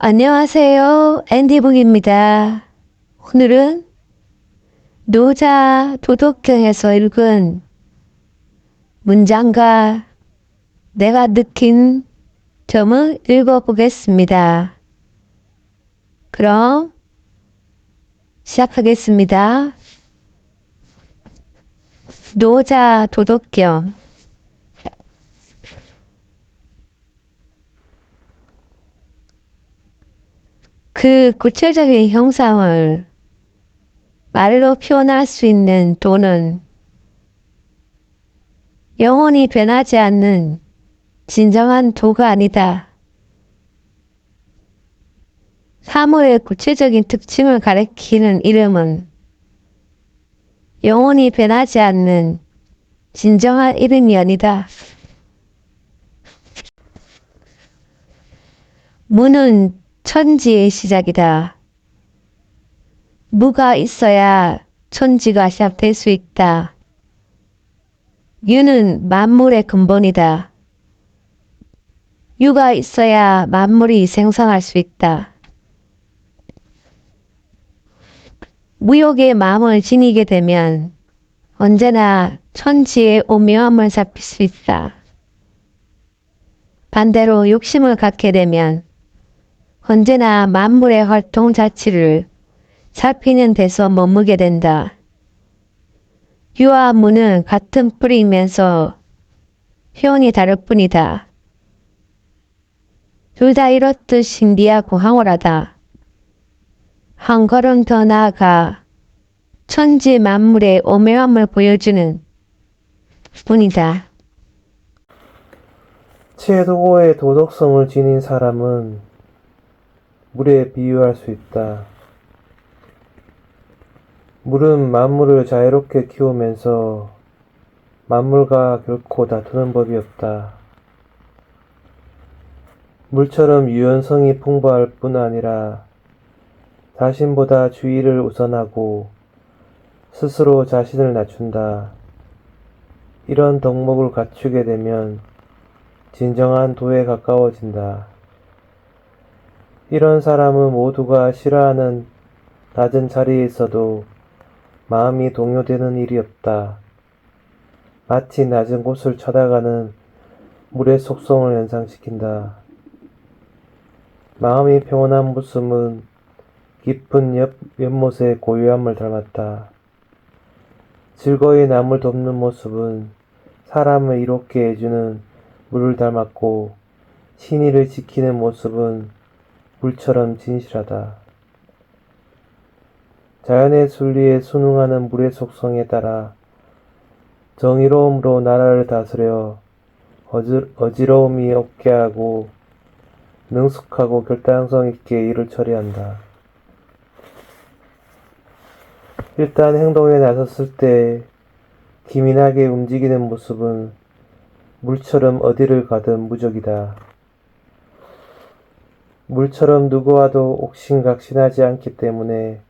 안녕하세요. 앤디북입니다. 오늘은 노자 도덕경에서 읽은 문장과 내가 느낀 점을 읽어보겠습니다. 그럼 시작하겠습니다. 노자 도덕경. 그 구체적인 형상을 말로 표현할 수 있는 도는 영원히 변하지 않는 진정한 도가 아니다. 사물의 구체적인 특징을 가리키는 이름은 영원히 변하지 않는 진정한 이름이 아니다. 무는 천지의 시작이다. 무가 있어야 천지가 시작될 수 있다. 유는 만물의 근본이다. 유가 있어야 만물이 생성할 수 있다. 무욕의 마음을 지니게 되면 언제나 천지의 오묘함을 잡힐 수 있다. 반대로 욕심을 갖게 되면 언제나 만물의 활동 자체를 살피는 데서 머무게 된다. 유와 무는 같은 뿌리이면서 표현이 다를 뿐이다. 둘 다 이렇듯 신비하고 황홀하다. 한 걸음 더 나아가 천지 만물의 오묘함을 보여주는 뿐이다. 최고의 도덕성을 지닌 사람은 물에 비유할 수 있다. 물은 만물을 자유롭게 키우면서 만물과 결코 다투는 법이 없다. 물처럼 유연성이 풍부할 뿐 아니라 자신보다 주위를 우선하고 스스로 자신을 낮춘다. 이런 덕목을 갖추게 되면 진정한 도에 가까워진다. 이런 사람은 모두가 싫어하는 낮은 자리에 있어도 마음이 동요되는 일이 없다. 마치 낮은 곳을 쳐다가는 물의 속성을 연상시킨다. 마음이 평온한 모습은 깊은 연못의 고요함을 닮았다. 즐거이 남을 돕는 모습은 사람을 이롭게 해주는 물을 닮았고, 신의를 지키는 모습은 물처럼 진실하다. 자연의 순리에 순응하는 물의 속성에 따라 정의로움으로 나라를 다스려 어지러움이 없게 하고 능숙하고 결단성 있게 일을 처리한다. 일단 행동에 나섰을 때 기민하게 움직이는 모습은 물처럼 어디를 가든 무적이다. 물처럼 누구와도 옥신각신하지 않기 때문에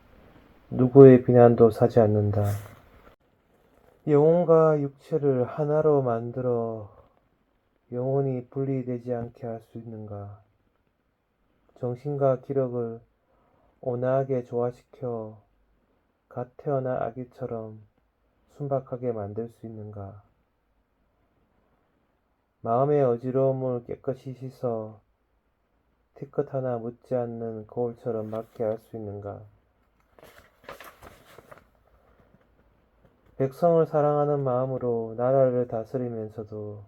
누구의 비난도 사지 않는다. 영혼과 육체를 하나로 만들어 영혼이 분리되지 않게 할 수 있는가? 정신과 기력을 온화하게 조화시켜 갓 태어난 아기처럼 순박하게 만들 수 있는가? 마음의 어지러움을 깨끗이 씻어 티끌 하나 묻지 않는 거울처럼 맑게 할 수 있는가? 백성을 사랑하는 마음으로 나라를 다스리면서도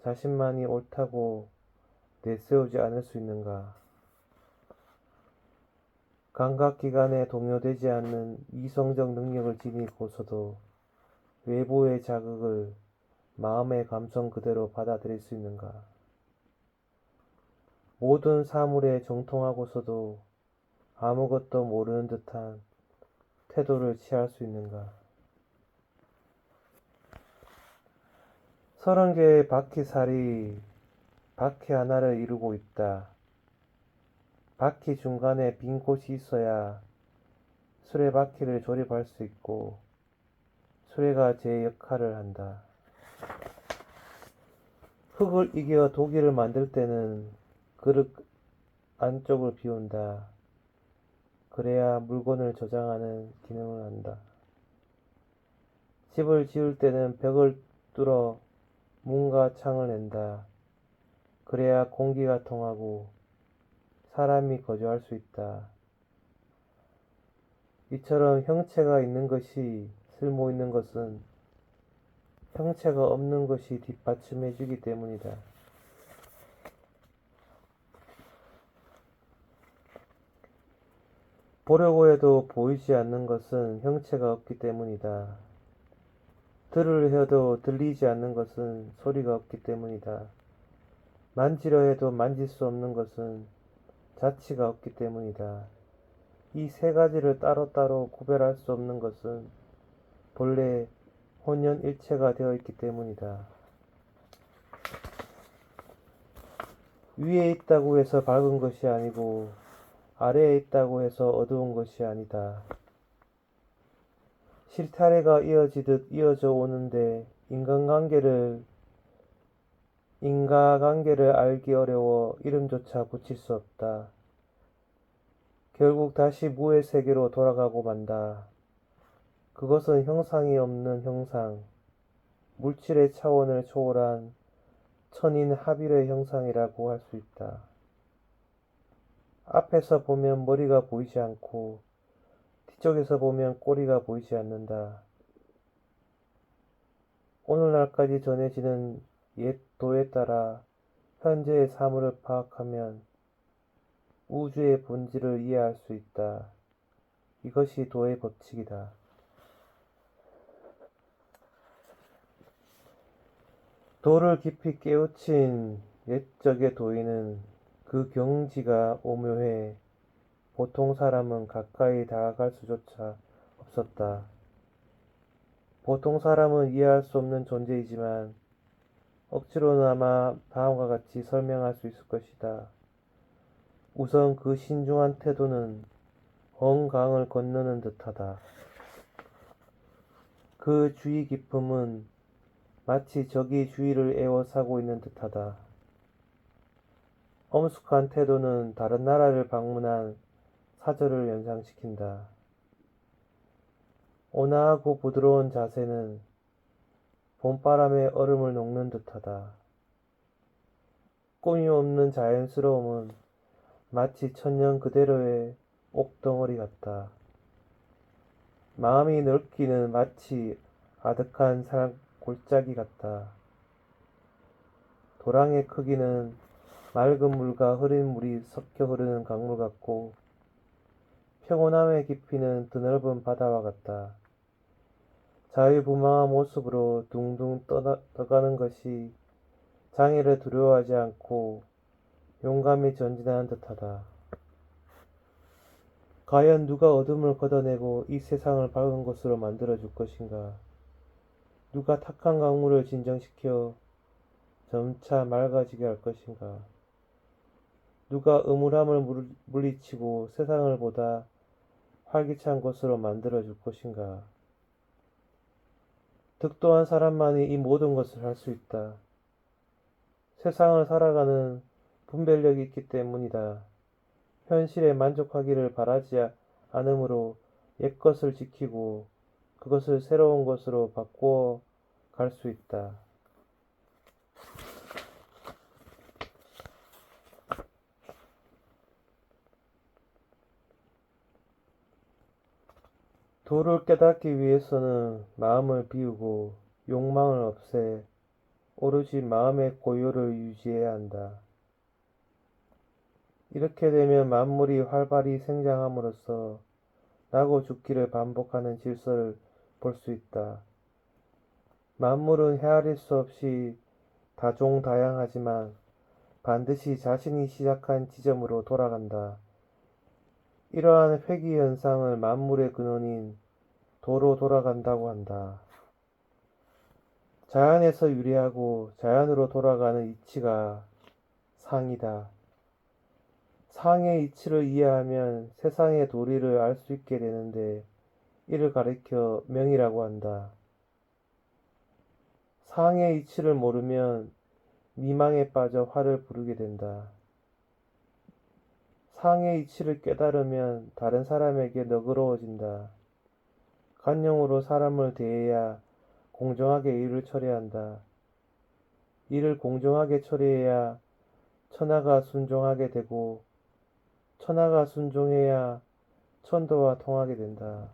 자신만이 옳다고 내세우지 않을 수 있는가? 감각기관에 동요되지 않는 이성적 능력을 지니고서도 외부의 자극을 마음의 감성 그대로 받아들일 수 있는가? 모든 사물에 정통하고서도 아무것도 모르는 듯한 태도를 취할 수 있는가? 30개의 바퀴살이 바퀴 하나를 이루고 있다. 바퀴 중간에 빈 곳이 있어야 수레바퀴를 조립할 수 있고 수레가 제 역할을 한다. 흙을 이겨 도기를 만들 때는 그릇 안쪽을 비운다. 그래야 물건을 저장하는 기능을 한다. 집을 지을 때는 벽을 뚫어 문과 창을 낸다. 그래야 공기가 통하고 사람이 거주할 수 있다. 이처럼 형체가 있는 것이 쓸모 있는 것은 형체가 없는 것이 뒷받침해 주기 때문이다. 보려고 해도 보이지 않는 것은 형체가 없기 때문이다. 들으려 해도 들리지 않는 것은 소리가 없기 때문이다. 만지려 해도 만질 수 없는 것은 자취가 없기 때문이다. 이 세 가지를 따로따로 구별할 수 없는 것은 본래 혼연일체가 되어 있기 때문이다. 위에 있다고 해서 밝은 것이 아니고 아래에 있다고 해서 어두운 것이 아니다. 실타래가 이어지듯 이어져 오는데 인과관계를 알기 어려워 이름조차 붙일 수 없다. 결국 다시 무의 세계로 돌아가고 만다. 그것은 형상이 없는 형상, 물질의 차원을 초월한 천인합일의 형상이라고 할 수 있다. 앞에서 보면 머리가 보이지 않고 뒤쪽에서 보면 꼬리가 보이지 않는다. 오늘날까지 전해지는 옛 도에 따라 현재의 사물을 파악하면 우주의 본질을 이해할 수 있다. 이것이 도의 법칙이다. 도를 깊이 깨우친 옛적의 도인은 그 경지가 오묘해 보통 사람은 가까이 다가갈 수조차 없었다. 보통 사람은 이해할 수 없는 존재이지만 억지로나마 다음과 같이 설명할 수 있을 것이다. 우선 그 신중한 태도는 언강을 건너는 듯하다. 그 주의 깊음은 마치 적이 주의를 에워싸고 있는 듯하다. 엄숙한 태도는 다른 나라를 방문한 사절을 연상시킨다. 온화하고 부드러운 자세는 봄바람에 얼음을 녹는 듯하다. 꾸밈 없는 자연스러움은 마치 천년 그대로의 옥덩어리 같다. 마음이 넓기는 마치 아득한 골짜기 같다. 도랑의 크기는 맑은 물과 흐린 물이 섞여 흐르는 강물 같고 평온함의 깊이는 드넓은 바다와 같다. 자유분방한 모습으로 둥둥 떠가는 것이 장애를 두려워하지 않고 용감히 전진하는 듯하다. 과연 누가 어둠을 걷어내고 이 세상을 밝은 곳으로 만들어줄 것인가? 누가 탁한 강물을 진정시켜 점차 맑아지게 할 것인가? 누가 음울함을 물리치고 세상을 보다 활기찬 곳으로 만들어줄 것인가? 득도한 사람만이 이 모든 것을 할 수 있다. 세상을 살아가는 분별력이 있기 때문이다. 현실에 만족하기를 바라지 않으므로 옛것을 지키고 그것을 새로운 것으로 바꾸어 갈 수 있다. 도를 깨닫기 위해서는 마음을 비우고 욕망을 없애 오로지 마음의 고요를 유지해야 한다. 이렇게 되면 만물이 활발히 생장함으로써 나고 죽기를 반복하는 질서를 볼 수 있다. 만물은 헤아릴 수 없이 다종다양하지만 반드시 자신이 시작한 지점으로 돌아간다. 이러한 회귀 현상을 만물의 근원인 도로 돌아간다고 한다. 자연에서 유래하고 자연으로 돌아가는 이치가 상이다. 상의 이치를 이해하면 세상의 도리를 알 수 있게 되는데 이를 가리켜 명이라고 한다. 상의 이치를 모르면 미망에 빠져 화를 부르게 된다. 상의 이치를 깨달으면 다른 사람에게 너그러워진다. 관용으로 사람을 대해야 공정하게 일을 처리한다. 일을 공정하게 처리해야 천하가 순종하게 되고 천하가 순종해야 천도와 통하게 된다.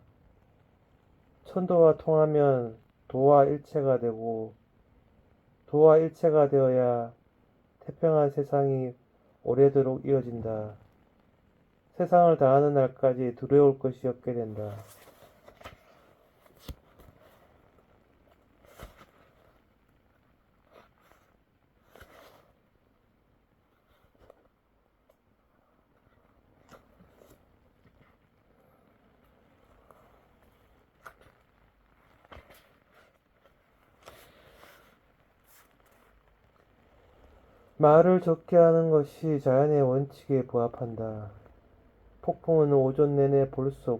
천도와 통하면 도와 일체가 되고 도와 일체가 되어야 태평한 세상이 오래도록 이어진다. 세상을 다하는 날까지 두려울 것이 없게 된다. 말을 적게 하는 것이 자연의 원칙에 부합한다. 폭풍은 오전 내내 불 수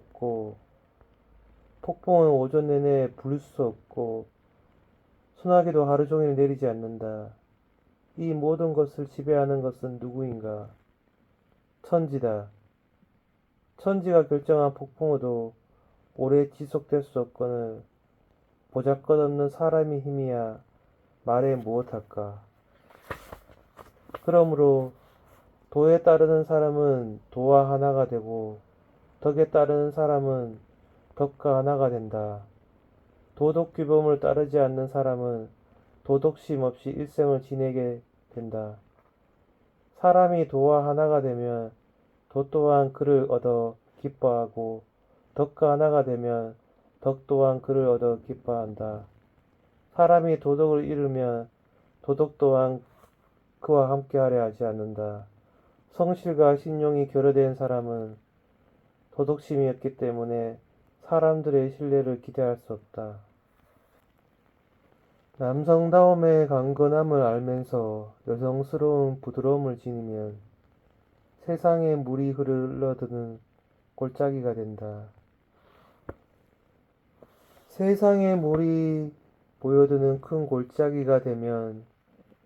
없고 소나기도 하루 종일 내리지 않는다. 이 모든 것을 지배하는 것은 누구인가? 천지다. 천지가 결정한 폭풍우도 오래 지속될 수 없거늘 보잘것없는 사람의 힘이야 말에 무엇할까? 그러므로 도에 따르는 사람은 도와 하나가 되고 덕에 따르는 사람은 덕과 하나가 된다. 도덕 규범을 따르지 않는 사람은 도덕심 없이 일생을 지내게 된다. 사람이 도와 하나가 되면 도 또한 그를 얻어 기뻐하고 덕과 하나가 되면 덕 또한 그를 얻어 기뻐한다. 사람이 도덕을 잃으면 도덕 또한 그와 함께하려 하지 않는다. 성실과 신용이 결여된 사람은 도덕심이 없기 때문에 사람들의 신뢰를 기대할 수 없다. 남성다움의 강건함을 알면서 여성스러운 부드러움을 지니면 세상에 물이 흘러드는 골짜기가 된다. 세상에 물이 모여드는 큰 골짜기가 되면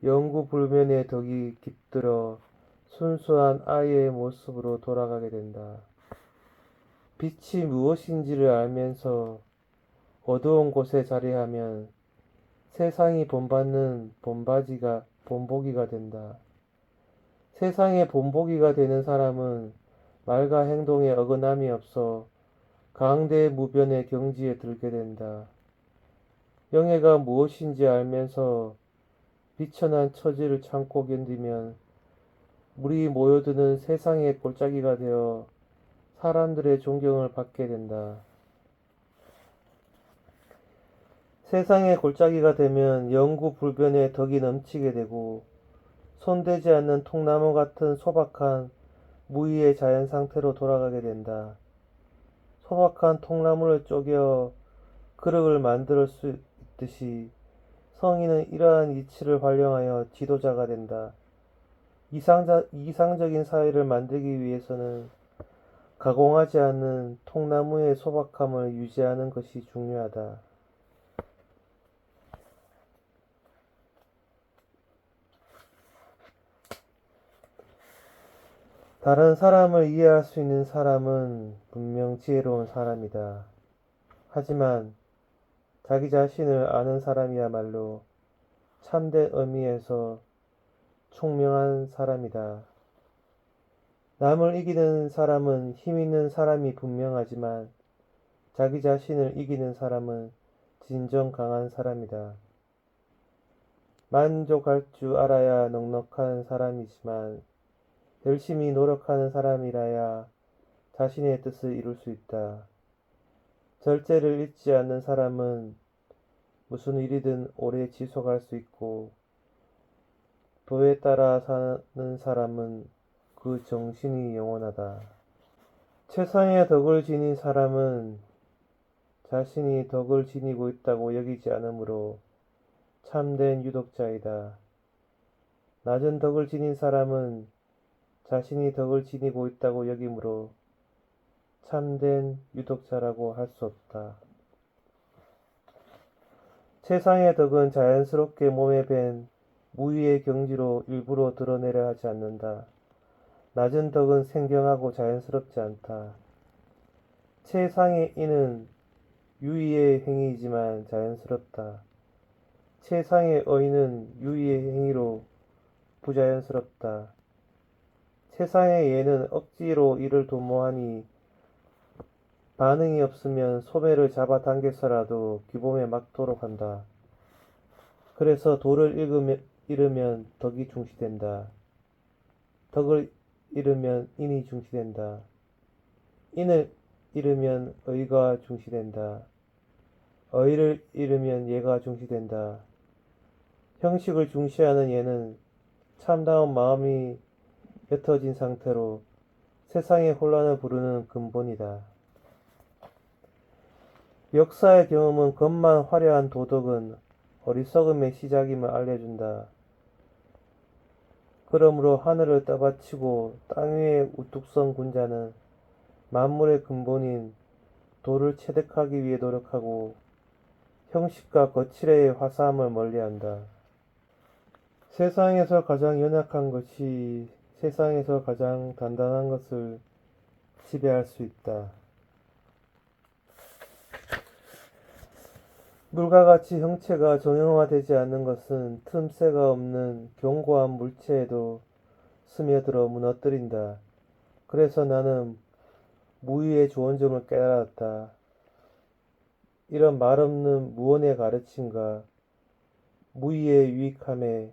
영구불면의 덕이 깃들어 순수한 아이의 모습으로 돌아가게 된다. 빛이 무엇인지를 알면서 어두운 곳에 자리하면 세상이 본받는 본보기가 된다. 세상의 본보기가 되는 사람은 말과 행동에 어긋남이 없어 강대무변의 경지에 들게 된다. 명예가 무엇인지 알면서 비천한 처지를 참고 견디면 물이 모여드는 세상의 골짜기가 되어 사람들의 존경을 받게 된다. 세상의 골짜기가 되면 영구불변의 덕이 넘치게 되고 손대지 않는 통나무 같은 소박한 무의의 자연 상태로 돌아가게 된다. 소박한 통나무를 쪼개 그릇을 만들 수 있듯이 성인은 이러한 이치를 활용하여 지도자가 된다. 이상적인 사회를 만들기 위해서는 가공하지 않는 통나무의 소박함을 유지하는 것이 중요하다. 다른 사람을 이해할 수 있는 사람은 분명 지혜로운 사람이다. 하지만 자기 자신을 아는 사람이야말로 참된 의미에서 총명한 사람이다. 남을 이기는 사람은 힘 있는 사람이 분명하지만 자기 자신을 이기는 사람은 진정 강한 사람이다. 만족할 줄 알아야 넉넉한 사람이지만 열심히 노력하는 사람이라야 자신의 뜻을 이룰 수 있다. 절제를 잊지 않는 사람은 무슨 일이든 오래 지속할 수 있고 도에 따라 사는 사람은 그 정신이 영원하다. 최상의 덕을 지닌 사람은 자신이 덕을 지니고 있다고 여기지 않으므로 참된 유덕자이다. 낮은 덕을 지닌 사람은 자신이 덕을 지니고 있다고 여기므로 참된 유덕자라고 할 수 없다. 최상의 덕은 자연스럽게 몸에 밴 무위의 경지로 일부러 드러내려 하지 않는다. 낮은 덕은 생경하고 자연스럽지 않다. 최상의 이는 유의의 행위이지만 자연스럽다. 최상의 어이는 유의의 행위로 부자연스럽다. 최상의 예는 억지로 이를 도모하니 반응이 없으면 소매를 잡아당겨서라도 규범에 맞도록 한다. 그래서 도를 잃으면 덕이 중시된다. 덕을 잃으면 인이 중시된다. 인을 잃으면 의가 중시된다. 의를 잃으면 예가 중시된다. 형식을 중시하는 예는 참다운 마음이 옅어진 상태로 세상의 혼란을 부르는 근본이다. 역사의 경험은 겉만 화려한 도덕은 어리석음의 시작임을 알려준다. 그러므로 하늘을 떠받치고 땅 위에 우뚝 선 군자는 만물의 근본인 도를 체득하기 위해 노력하고 형식과 거칠의 화사함을 멀리한다. 세상에서 가장 연약한 것이 세상에서 가장 단단한 것을 지배할 수 있다. 물과 같이 형체가 정형화되지 않는 것은 틈새가 없는 견고한 물체에도 스며들어 무너뜨린다. 그래서 나는 무의의 좋은 점을 깨달았다. 이런 말없는 무언의 가르침과 무의의 유익함에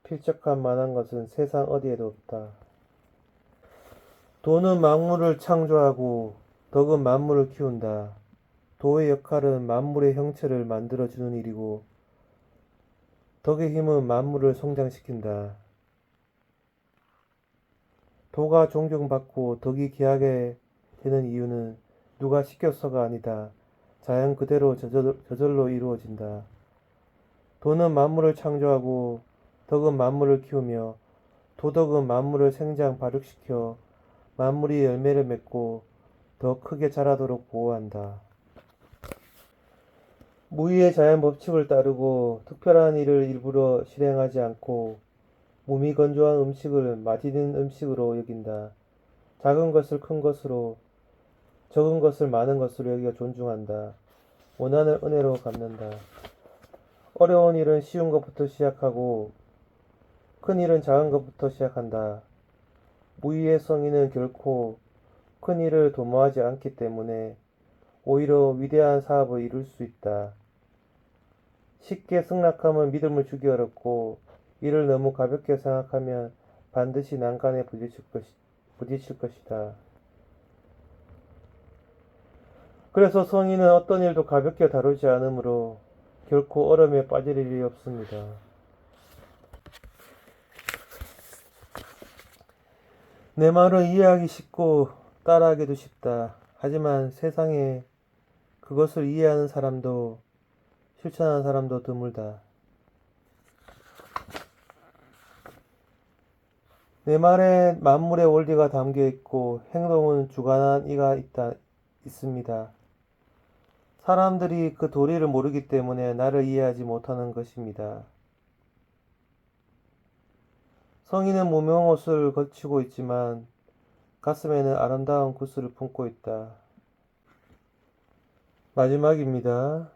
필적할 만한 것은 세상 어디에도 없다. 도는 만물을 창조하고 덕은 만물을 키운다. 도의 역할은 만물의 형체를 만들어주는 일이고 덕의 힘은 만물을 성장시킨다. 도가 존경받고 덕이 귀하게 되는 이유는 누가 시켜서가 아니다. 자연 그대로 저절로 이루어진다. 도는 만물을 창조하고 덕은 만물을 키우며 도덕은 만물을 생장 발육시켜 만물이 열매를 맺고 더 크게 자라도록 보호한다. 무의의 자연 법칙을 따르고 특별한 일을 일부러 실행하지 않고 몸이 건조한 음식을 맛있는 음식으로 여긴다. 작은 것을 큰 것으로, 적은 것을 많은 것으로 여겨 존중한다. 원한을 은혜로 갚는다. 어려운 일은 쉬운 것부터 시작하고 큰 일은 작은 것부터 시작한다. 무의의 성의는 결코 큰 일을 도모하지 않기 때문에 오히려 위대한 사업을 이룰 수 있다. 쉽게 승낙하면 믿음을 주기 어렵고 이를 너무 가볍게 생각하면 반드시 난간에 부딪힐 것이다. 그래서 성인은 어떤 일도 가볍게 다루지 않으므로 결코 어려움에 빠질 일이 없습니다. 내 말은 이해하기 쉽고 따라하기도 쉽다. 하지만 세상에 그것을 이해하는 사람도 실천하는 사람도 드물다. 내 말에 만물의 원리가 담겨 있고 행동은 주관한 이가 있습니다. 사람들이 그 도리를 모르기 때문에 나를 이해하지 못하는 것입니다. 성인은 무명한 옷을 걸치고 있지만 가슴에는 아름다운 구슬을 품고 있다. 마지막입니다.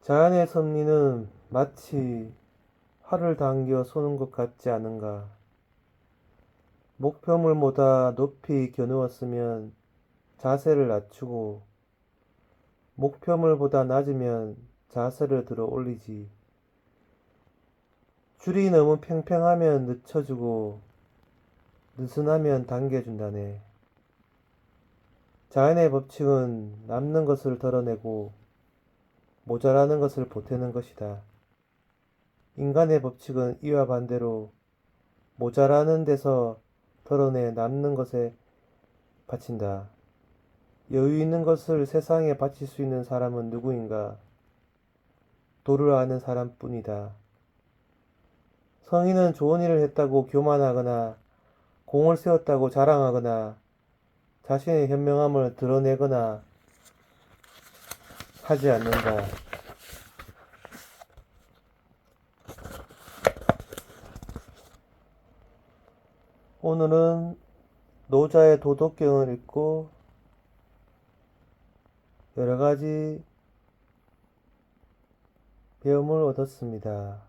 자연의 섭리는 마치 활을 당겨 쏘는 것 같지 않은가? 목표물보다 높이 겨누었으면 자세를 낮추고 목표물보다 낮으면 자세를 들어 올리지. 줄이 너무 팽팽하면 늦춰주고 느슨하면 당겨준다네. 자연의 법칙은 남는 것을 덜어내고 모자라는 것을 보태는 것이다. 인간의 법칙은 이와 반대로 모자라는 데서 덜어내 남는 것에 바친다. 여유 있는 것을 세상에 바칠 수 있는 사람은 누구인가? 도를 아는 사람뿐이다. 성인은 좋은 일을 했다고 교만하거나 공을 세웠다고 자랑하거나 자신의 현명함을 드러내거나 하지 않는다. 오늘은 노자의 도덕경을 읽고 여러 가지 배움을 얻었습니다.